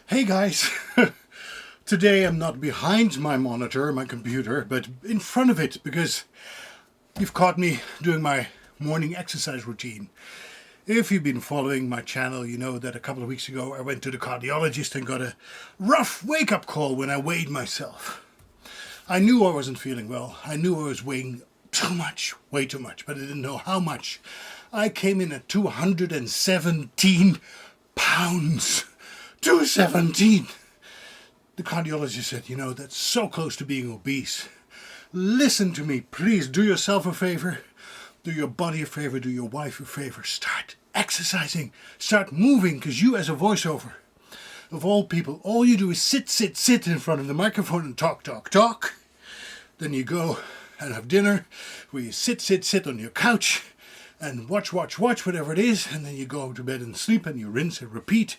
Hey guys, today I'm not behind my monitor, my computer, but in front of it because you've caught me doing my morning exercise routine. If you've been following my channel, you know that a couple of weeks ago I went to the cardiologist and got a rough wake-up call when I weighed myself. I knew I wasn't feeling well. I knew I was weighing too much, way too much, but I didn't know how much. I came in at 217 pounds. 217! The cardiologist said, that's so close to being obese. Listen to me, please. Do yourself a favor. Do your body a favor. Do your wife a favor. Start exercising. Start moving, because you as a voiceover, of all people, all you do is sit in front of the microphone and talk. Then you go and have dinner where you sit on your couch and watch whatever it is, and then you go to bed and sleep and you rinse and repeat.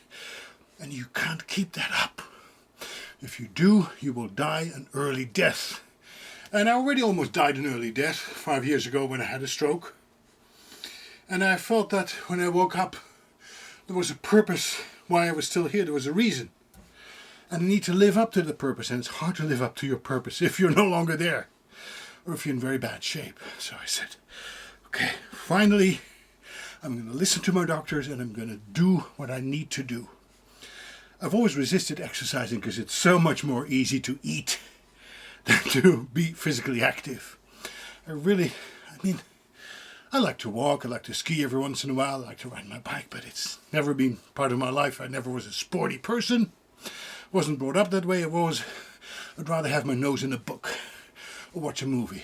And you can't keep that up. If you do, you will die an early death. And I already almost died an early death 5 years ago when I had a stroke. And I felt that when I woke up, there was a purpose why I was still here. There was a reason. And I need to live up to the purpose. And it's hard to live up to your purpose if you're no longer there. Or if you're in very bad shape. So I said, okay, finally, I'm going to listen to my doctors and I'm going to do what I need to do. I've always resisted exercising because it's so much more easy to eat than to be physically active. I like to walk, I like to ski every once in a while, I like to ride my bike, but it's never been part of my life. I never was a sporty person, wasn't brought up that way. I'd rather have my nose in a book or watch a movie.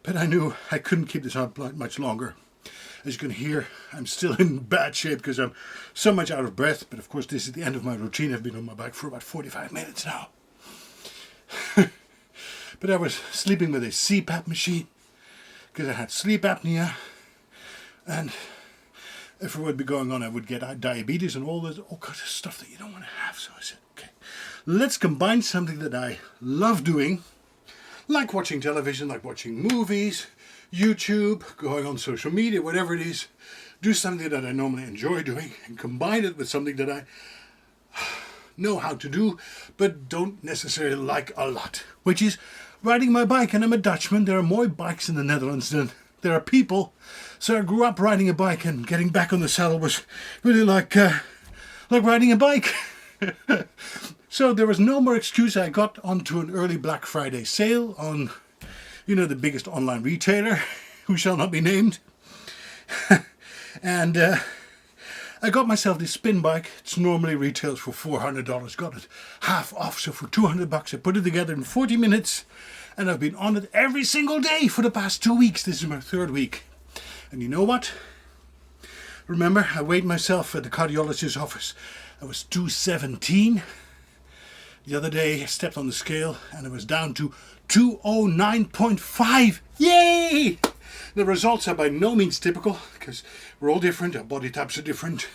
But I knew I couldn't keep this up much longer. As you can hear, I'm still in bad shape because I'm so much out of breath. But of course, this is the end of my routine. I've been on my bike for about 45 minutes now. But I was sleeping with a CPAP machine because I had sleep apnea. And if it would be going on, I would get diabetes and all kinds of stuff that you don't want to have. So I said, okay, let's combine something that I love doing, like watching television, like watching movies, YouTube, going on social media, whatever it is, do something that I normally enjoy doing and combine it with something that I know how to do but don't necessarily like a lot, which is riding my bike. And I'm a Dutchman. There are more bikes in the Netherlands than there are people. So I grew up riding a bike, and getting back on the saddle was really like riding a bike. So there was no more excuse. I got onto an early Black Friday sale on the biggest online retailer, who shall not be named. And I got myself this spin bike. It's normally retails for $400. Got it half off, so for $200 I put it together in 40 minutes. And I've been on it every single day for the past 2 weeks. This is my third week. And you know what? Remember, I weighed myself at the cardiologist's office. I was 217. The other day I stepped on the scale and it was down to 209.5. Yay! The results are by no means typical because we're all different, our body types are different,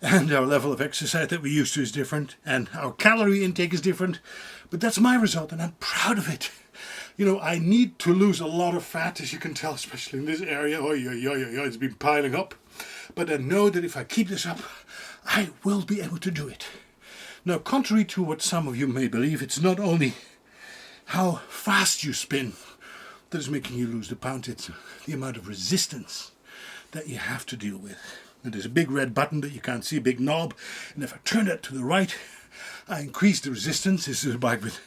and our level of exercise that we're used to is different, and our calorie intake is different. But that's my result and I'm proud of it. I need to lose a lot of fat, as you can tell, especially in this area. It's been piling up. But I know that if I keep this up, I will be able to do it. Now, contrary to what some of you may believe, it's not only how fast you spin that is making you lose the pound. It's the amount of resistance that you have to deal with. And there's a big red button that you can't see, a big knob. And if I turn it to the right, I increase the resistance. This is a bike with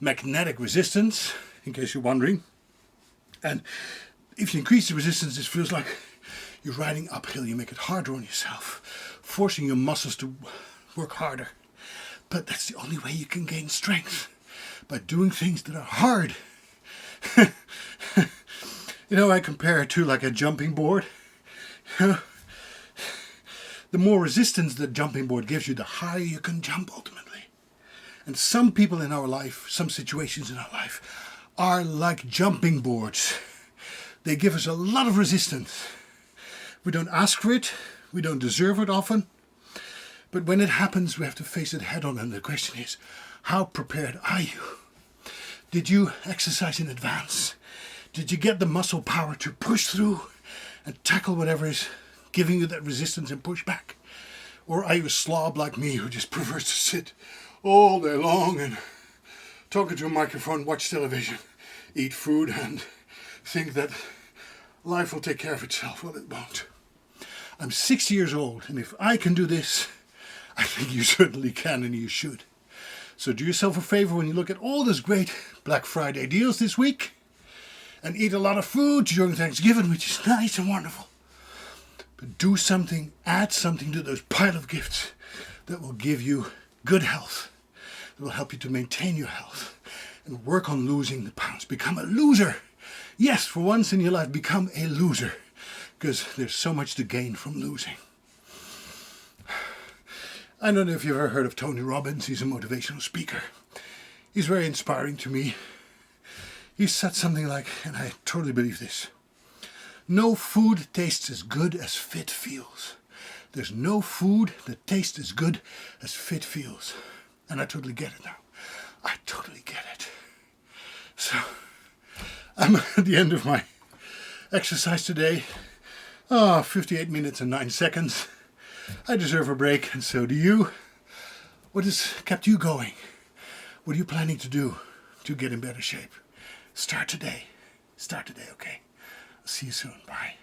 magnetic resistance, in case you're wondering. And if you increase the resistance, it feels like you're riding uphill. You make it harder on yourself, forcing your muscles to work harder. But that's the only way you can gain strength, by doing things that are hard. I compare it to like a jumping board. The more resistance the jumping board gives you, the higher you can jump ultimately. And some people in our life, some situations in our life, are like jumping boards. They give us a lot of resistance. We don't ask for it. We don't deserve it often. But when it happens, we have to face it head on. And the question is, how prepared are you? Did you exercise in advance? Did you get the muscle power to push through and tackle whatever is giving you that resistance and push back? Or are you a slob like me who just prefers to sit all day long and talk into a microphone, watch television, eat food, and think that life will take care of itself? Well, it won't. I'm 60 years old, and if I can do this, I think you certainly can, and you should. So do yourself a favor when you look at all those great Black Friday deals this week, and eat a lot of food during Thanksgiving, which is nice and wonderful. But do something, add something to those pile of gifts that will give you good health, that will help you to maintain your health, and work on losing the pounds. Become a loser. Yes, for once in your life, become a loser, because there's so much to gain from losing. I don't know if you've ever heard of Tony Robbins. He's a motivational speaker. He's very inspiring to me. He said something like, and I totally believe this: no food tastes as good as fit feels. There's no food that tastes as good as fit feels. And I totally get it now. I totally get it. So, I'm at the end of my exercise today. 58 minutes and 9 seconds. I deserve a break, and so do you. What has kept you going? What are you planning to do to get in better shape? Start today. Start today, okay? I'll see you soon. Bye.